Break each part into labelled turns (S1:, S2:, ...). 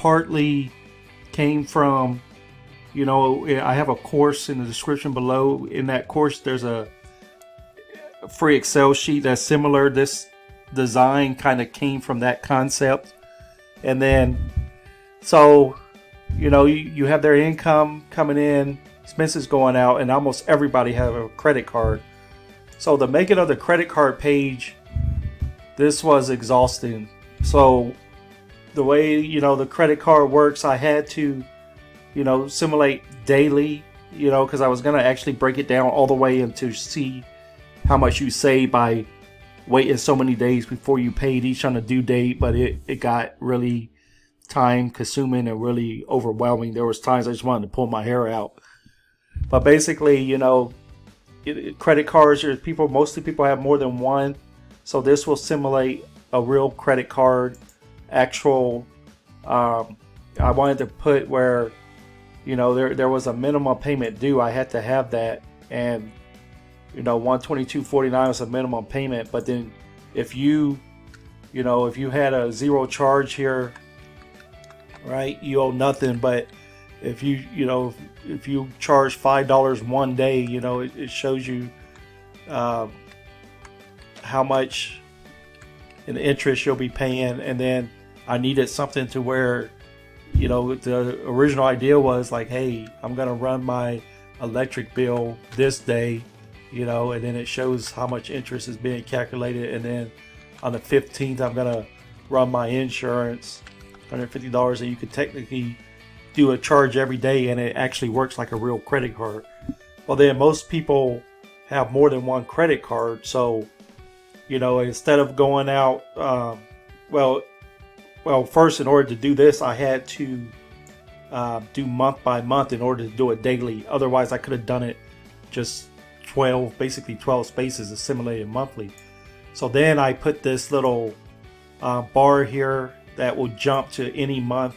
S1: partly came from, I have a course in the description below. In that course, there's a free Excel sheet that's similar. This design kind of came from that concept. And then, so, you have their income coming in, expenses going out, and almost everybody have a credit card. So the making of the credit card page, this was exhausting. So the way, the credit card works, I had to, simulate daily, because I was going to actually break it down all the way and to see how much you save by waiting so many days before you paid each on a due date. But it got really time consuming and really overwhelming. There was times I just wanted to pull my hair out. But basically, credit cards, mostly people have more than one. So this will simulate a real credit card. Actual, I wanted to put where, there was a minimum payment due. I had to have that, and $122.49 was a minimum payment. But then if you had a zero charge here, right, you owe nothing. But if you charge $5 one day, it shows you how much in interest you'll be paying. And then I needed something to where, the original idea was like, hey, I'm gonna run my electric bill this day, and then it shows how much interest is being calculated. And then on the 15th, I'm gonna run my insurance, $150, and you could technically do a charge every day, and it actually works like a real credit card. Well, then most people have more than one credit card, so instead of going out, first, in order to do this, I had to do month by month in order to do it daily. Otherwise, I could have done it just 12 spaces assimilated monthly. So then I put this little bar here that will jump to any month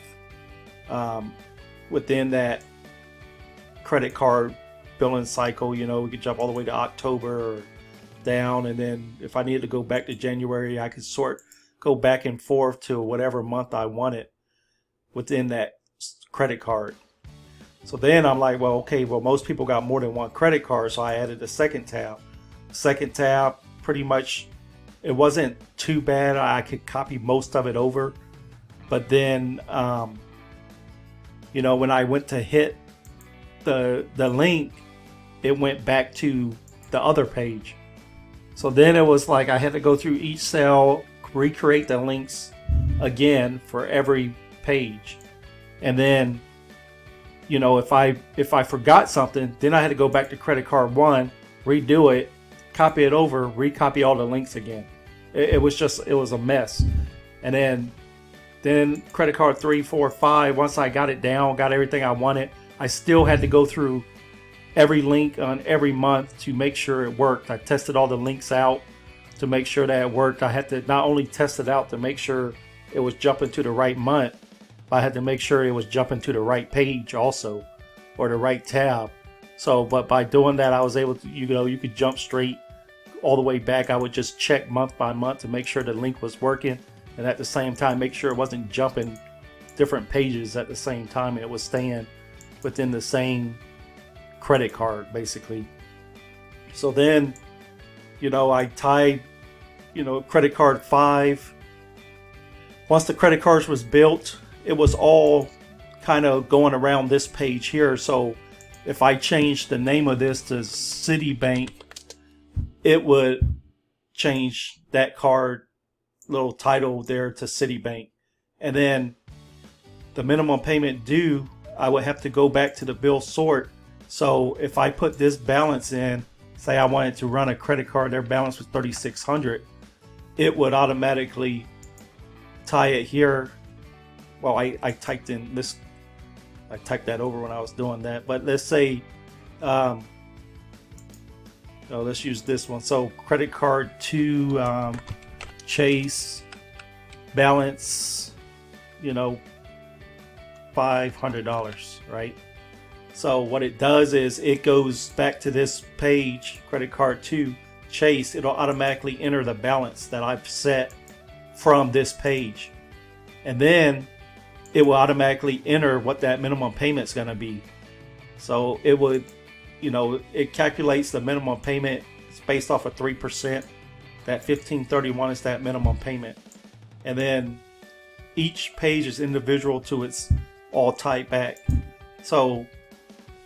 S1: within that credit card billing cycle. We could jump all the way to October or down, and then if I needed to go back to January, I could go back and forth to whatever month I wanted within that credit card. So then I'm like, most people got more than one credit card, so I added a second tab. Second tab, pretty much, it wasn't too bad. I could copy most of it over. But then, when I went to hit the link, it went back to the other page. So then it was like I had to go through each cell, recreate the links again for every page. And then, if I forgot something, then I had to go back to credit card 1, redo it, copy it over, recopy all the links again. It was a mess. And then credit card 3, 4, 5, once I got it down, got everything I wanted, I still had to go through every link on every month to make sure it worked. I tested all the links out to make sure that it worked. I had to not only test it out to make sure it was jumping to the right month, but I had to make sure it was jumping to the right page also, or the right tab. So, but by doing that, I was able to, you could jump straight all the way back. I would just check month by month to make sure the link was working, and at the same time make sure it wasn't jumping different pages at the same time, and it was staying within the same credit card basically. So then, I tied, credit card 5. Once the credit cards was built, it was all kind of going around this page here. So if I changed the name of this to Citibank, it would change that card little title there to Citibank. And then the minimum payment due, I would have to go back to the bill sort. So if I put this balance in, say I wanted to run a credit card, their balance was $3,600, it would automatically tie it here. Well, I typed in this, I typed that over when I was doing that. But let's say, let's use this one. So credit card 2, Chase, balance, $500, right? So what it does is it goes back to this page, credit card 2, Chase. It'll automatically enter the balance that I've set from this page. And then it will automatically enter what that minimum payment is going to be. So it would, it calculates the minimum payment. It's based off of 3%. That $15.31 is that minimum payment. And then each page is individual to its all tied back. So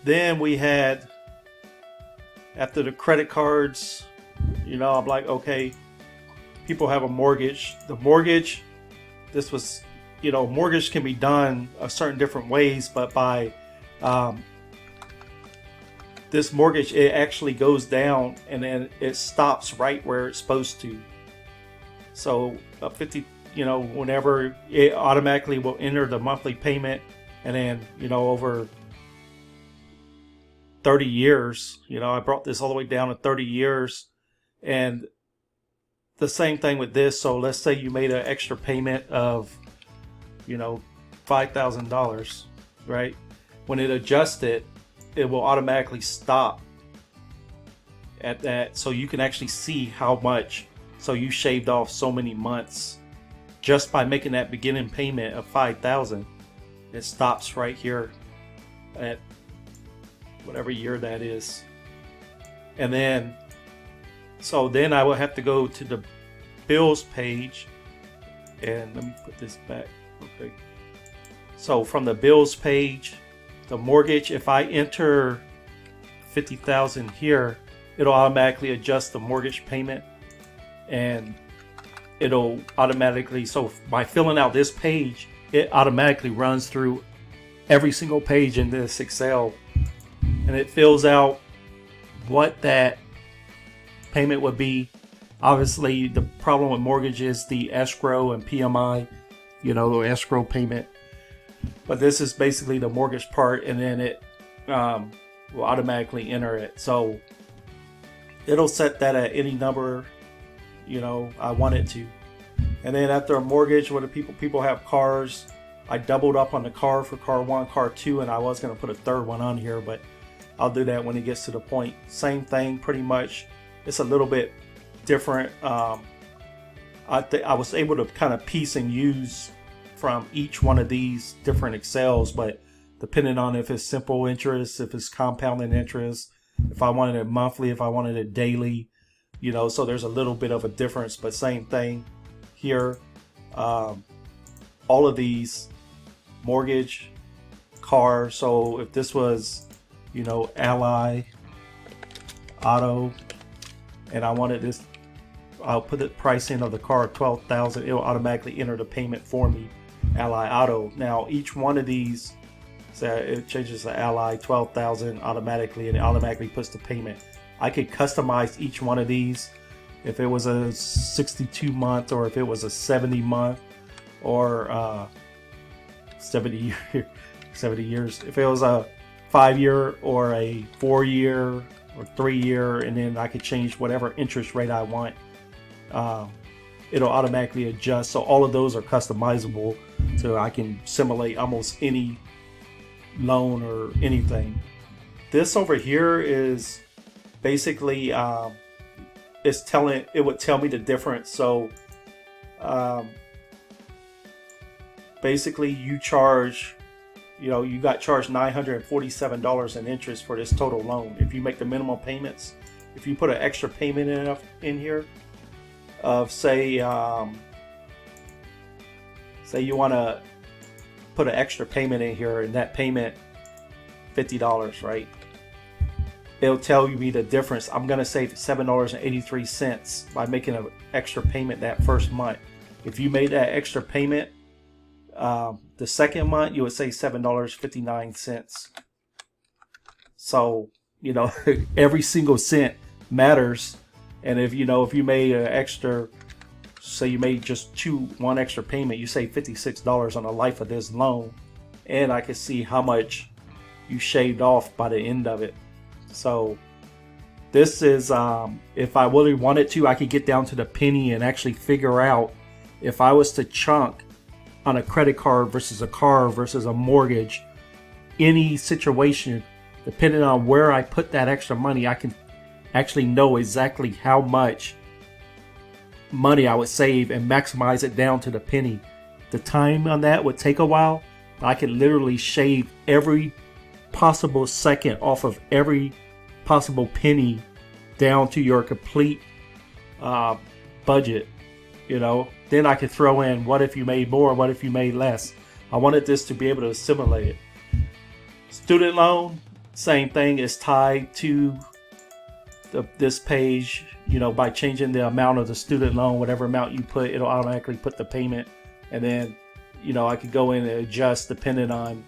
S1: then we had, after the credit cards, I'm like, okay, people have a mortgage. The mortgage, this was, mortgage can be done a certain different ways, but by this mortgage, it actually goes down and then it stops right where it's supposed to. So 50, whenever it automatically will enter the monthly payment, and then, over 30 years, I brought this all the way down to 30 years. And the same thing with this. So let's say you made an extra payment of, $5,000, right? When it adjusts it, it will automatically stop at that. So you can actually see how much. So you shaved off so many months just by making that beginning payment of $5,000. It stops right here at whatever year that is. And then, so then I will have to go to the bills page, and let me put this back. Okay. So from the bills page, the mortgage, if I enter 50,000 here, it'll automatically adjust the mortgage payment, and it'll automatically, so by filling out this page, it automatically runs through every single page in this Excel, and it fills out what that payment would be. Obviously, the problem with mortgage is the escrow and PMI, the escrow payment. But this is basically the mortgage part, and then it will automatically enter it. So it'll set that at any number, I want it to. And then after a mortgage, where the people have cars, I doubled up on the car for car 1, car 2, and I was going to put a third one on here, but I'll do that when it gets to the point. Same thing, pretty much. It's a little bit different. I was able to kind of piece and use from each one of these different Excels, but depending on if it's simple interest, if it's compounding interest, if I wanted it monthly, if I wanted it daily, so there's a little bit of a difference, but same thing here. All of these, mortgage, car. So if this was, Ally Auto, and I wanted this, I'll put the price in of the car at $12,000. It'll automatically enter the payment for me, Ally Auto. Now each one of these, so it changes to Ally 12,000 automatically, and it automatically puts the payment. I could customize each one of these. If it was a 62 month, or if it was a 70 month, or 70 years. If it was a 5 year or a 4 year or 3 year, and then I could change whatever interest rate I want. It'll automatically adjust. So all of those are customizable, so I can simulate almost any loan or anything. This over here is basically it would tell me the difference. So basically you charge, you got charged $947 in interest for this total loan. If you make the minimum payments, if you put an extra payment in here of say you want to put an extra payment in here, and that payment $50, right? It'll tell me the difference. I'm going to save $7.83 by making an extra payment that first month. If you made that extra payment the second month, you would save $7.59. So, every single cent matters. And if you made an extra, say you made just one extra payment, you save $56 on the life of this loan. And I can see how much you shaved off by the end of it. So this is, if I really wanted to, I could get down to the penny and actually figure out if I was to chunk on a credit card versus a car versus a mortgage, any situation, depending on where I put that extra money, I can actually know exactly how much money I would save and maximize it down to the penny. The time on that would take a while, I could literally shave every possible second off of every possible penny down to your complete budget. Then I could throw in what if you made more, what if you made less. I wanted this to be able to assimilate it. Student loan, same thing, is tied to this page. By changing the amount of the student loan, whatever amount you put, it'll automatically put the payment. And then I could go in and adjust depending on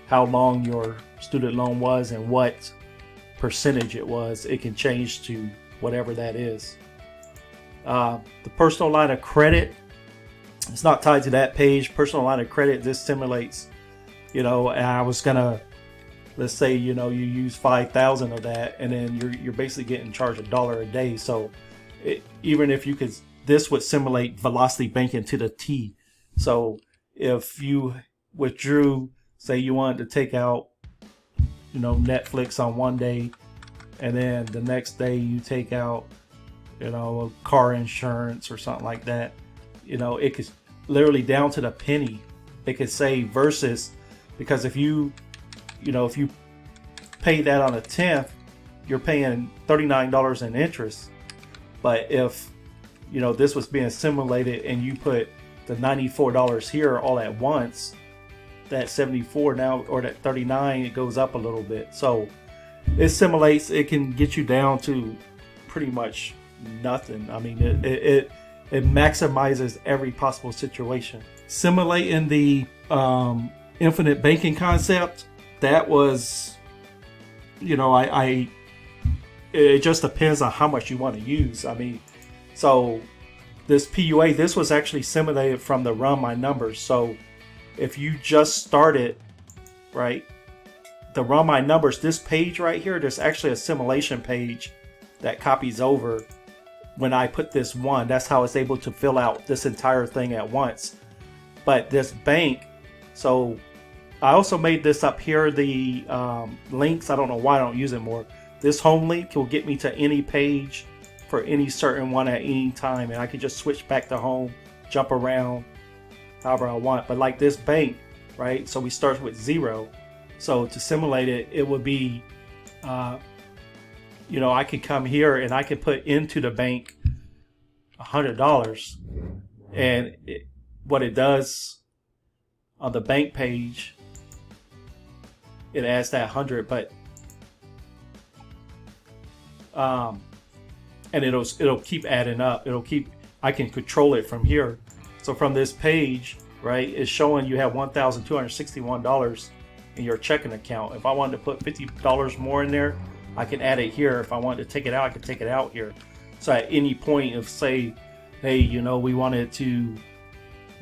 S1: how long your student loan was and what percentage it was. It can change to whatever that is. The personal line of credit, it's not tied to that page. Personal line of credit, this simulates, and I was gonna, let's say, you use 5,000 of that, and then you're basically getting charged $1 a day. So even if you could, this would simulate Velocity Banking to the T. So if you withdrew, say you wanted to take out, Netflix on one day, and then the next day you take out, car insurance or something like that, it could literally down to the penny. It could say versus, because if you pay that on the 10th, you're paying $39 in interest. But if this was being simulated and you put the $94 here all at once, that 74 now, or that 39, it goes up a little bit. So it simulates, it can get you down to pretty much nothing. I mean, it maximizes every possible situation. Simulating the infinite banking concept, that was, it just depends on how much you want to use. I mean, so this PUA, this was actually simulated from the Run My Numbers. So if you just started, right, the Run My Numbers, this page right here, there's actually a simulation page that copies over when I put this one. That's how it's able to fill out this entire thing at once. But this bank, so I also made this up here, the links. I don't know why I don't use it more. This home link will get me to any page for any certain one at any time, and I can just switch back to home, jump around however I want. But like this bank, right? So we start with 0. So to simulate it, it would be, I could come here and I could put into the bank $100, and what it does on the bank page, it adds that 100, but and it'll keep adding up. I can control it from here. So from this page, right, it's showing you have $1,261 in your checking account. If I wanted to put $50 more in there, I can add it here. If I wanted to take it out, I can take it out here. So at any point of, say, hey, we wanted to,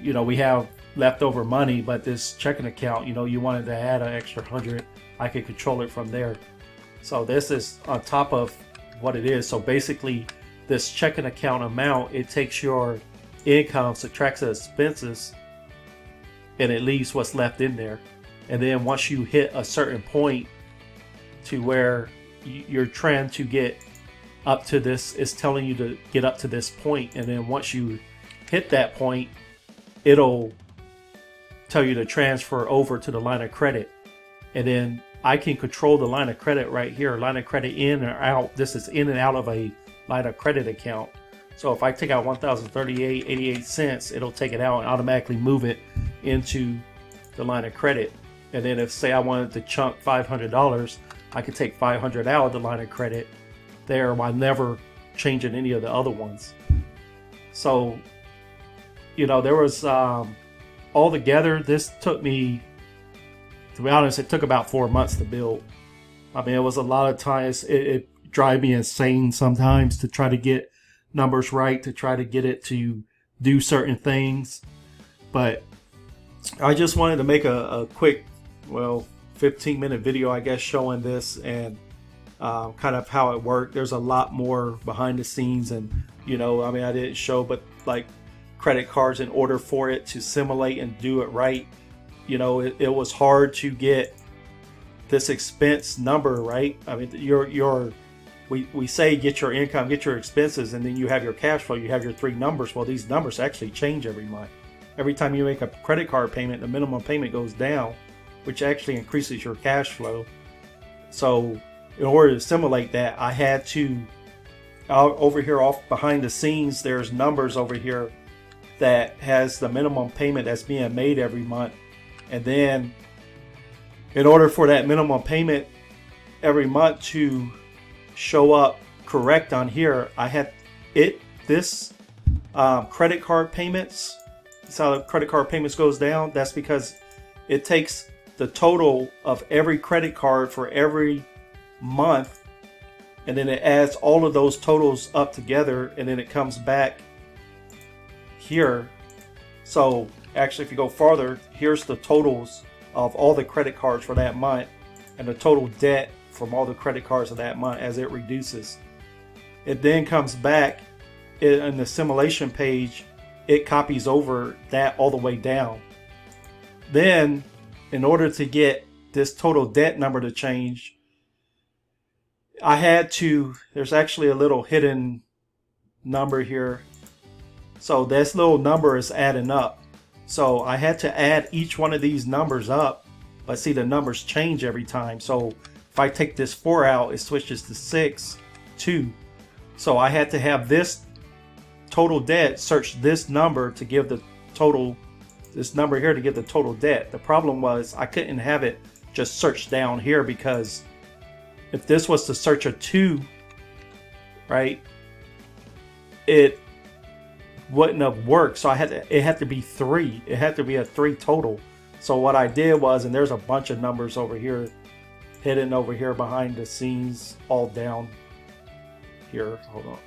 S1: we have leftover money, but this checking account, you wanted to add an extra 100, I could control it from there. So this is on top of what it is. So basically, this checking account amount, it takes your income, subtracts the expenses, and it leaves what's left in there. And then once you hit a certain point to where you're trying to get up to this, it's telling you to get up to this point, and then once you hit that point, it'll tell you to transfer over to the line of credit. And then I can control the line of credit right here, line of credit in or out. This is in and out of a line of credit account. So if I take out $1,038.88, it'll take it out and automatically move it into the line of credit. And then if, say, I wanted to chunk $500, I could take $500 out of the line of credit there while never changing any of the other ones. So, there was all together, this took me, to be honest, it took about 4 months to build. I mean, it was a lot of times, it drive me insane sometimes to try to get numbers right, to try to get it to do certain things. But I just wanted to make a quick, 15-minute video, I guess, showing this and kind of how it worked. There's a lot more behind the scenes, and I didn't show, but like credit cards, in order for it to simulate and do it right, it was hard to get this expense number right. I mean, we say get your income, get your expenses, and then you have your cash flow, you have your 3 numbers. Well, these numbers actually change every month. every time you make a credit card payment, the minimum payment goes down, which actually increases your cash flow. So in order to simulate that, I had to, over here off behind the scenes, there's numbers over here that has the minimum payment that's being made every month. And then in order for that minimum payment every month to show up correct on here, I had this credit card payments. That's how the credit card payments goes down. That's because it takes the total of every credit card for every month, and then it adds all of those totals up together, and then it comes back here. So actually, if you go farther, here's the totals of all the credit cards for that month and the total debt from all the credit cards of that month as it reduces. It then comes back in the simulation page. It copies over that all the way down. Then in order to get this total debt number to change, I had to, there's actually a little hidden number here. So this little number is adding up. So I had to add each one of these numbers up, but see, the numbers change every time. So if I take this 4 out, it switches to 6, 2. So I had to have this total debt search this number to give the total, this number here to give the total debt. The problem was I couldn't have it just search down here, because if this was to search a 2, right, it wouldn't have worked. So it had to be 3. It had to be a 3 total. So what I did was, and there's a bunch of numbers over here, hidden over here behind the scenes, all down here. Hold on.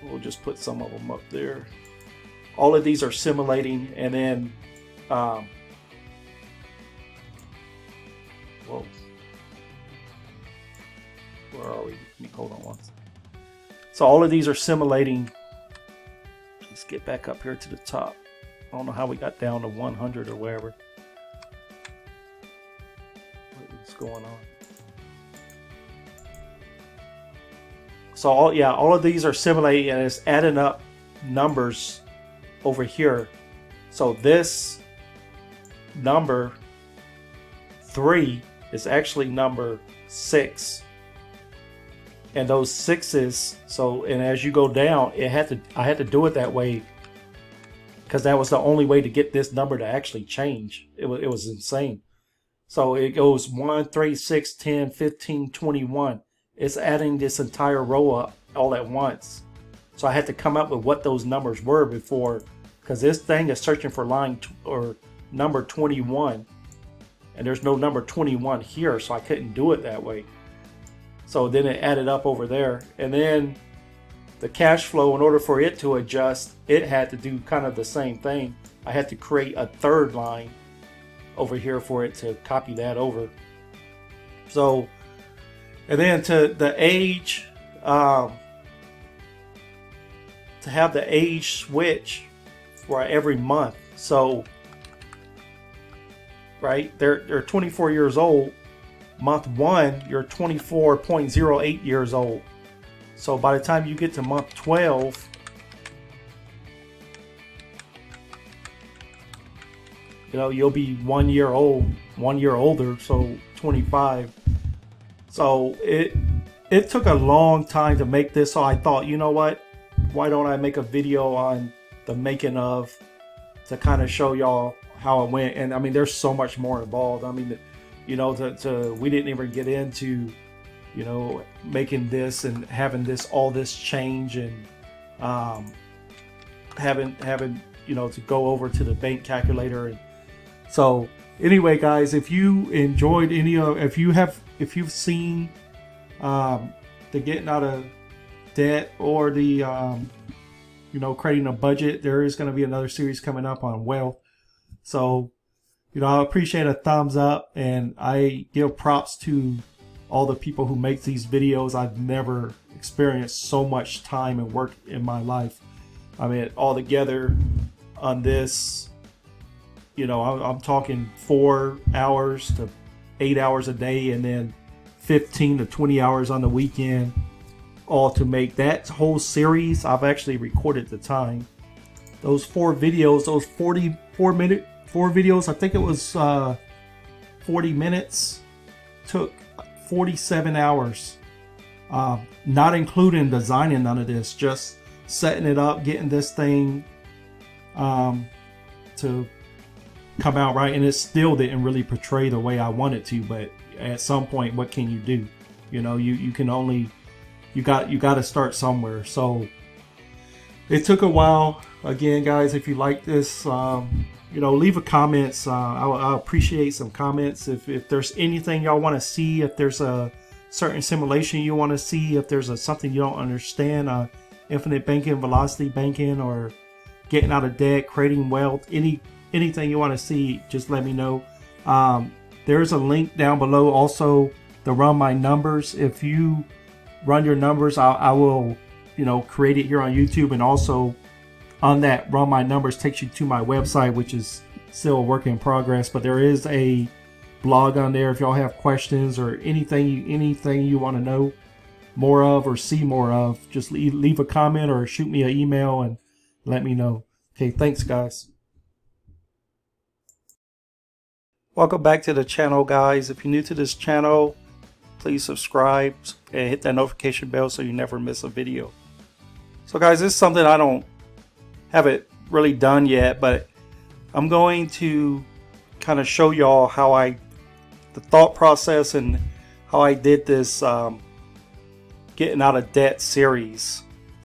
S1: We'll just put some of them up there. All of these are simulating, and then, whoa. Where are we? Let me hold on once. So all of these are simulating. Let's get back up here to the top. I don't know how we got down to 100 or wherever. What is going on? So all of these are simulating, and it's adding up numbers over here. So this number 3 is actually number 6. And those 6s, so, and as you go down, I had to do it that way, because that was the only way to get this number to actually change. It was insane. So it goes 1, 3, 6, 10, 15, 21. It's adding this entire row up all at once. So I had to come up with what those numbers were before, because this thing is searching for line or number 21, and there's no number 21 here, so I couldn't do it that way. So then it added up over there, and then the cash flow, in order for it to adjust, it had to do kind of the same thing. I had to create a third line over here for it to copy that over. So, and then to the age, to have the age switch for every month. So, right, they're 24 years old. Month 1, you're 24.08 years old. So by the time you get to month 12, you'll be 1 year old, 1 year older, so 25. So it took a long time to make this. So I thought, you know what? Why don't I make a video on the making of, to kind of show y'all how it went. And I mean, there's so much more involved. I mean, we didn't even get into, making this and having all this change, and having to go over to the bank calculator. And so anyway, guys, if you enjoyed if you've seen the getting out of debt, or the creating a budget, there is going to be another series coming up on wealth. So I appreciate a thumbs up, and I give props to all the people who make these videos. I've never experienced so much time and work in my life. I mean, all together on this, I'm talking 4 hours to 8 hours a day, and then 15 to 20 hours on the weekend, all to make that whole series. I've actually recorded the time. those 4 videos, those 4 videos, I think it was 40 minutes, took 47 hours, not including designing none of this, just setting it up, getting this thing to come out right. And it still didn't really portray the way I wanted to, but at some point, what can you do? You know, you can only, you got to start somewhere. So it took a while. Again, guys, if you like this, you know, leave a comments. I'll appreciate some comments. If there's anything y'all want to see, if there's a certain simulation you want to see, if there's something you don't understand, infinite banking, velocity banking, or getting out of debt, creating wealth, anything you want to see, just let me know. There's a link down below also to run my numbers. If you run your numbers, I will, you know, create it here on YouTube, and also on that run my numbers takes you to my website, which is still a work in progress, but there is a blog on there if y'all have questions or anything you want to know more of or see more of. Just leave a comment or shoot me an email and let me know. Okay, thanks guys. Welcome back to the channel, guys. If you're new to this channel, please subscribe and hit that notification bell so you never miss a video. So guys, this is something I haven't really done yet, but I'm going to kind of show y'all how the thought process and how I did this getting out of debt series.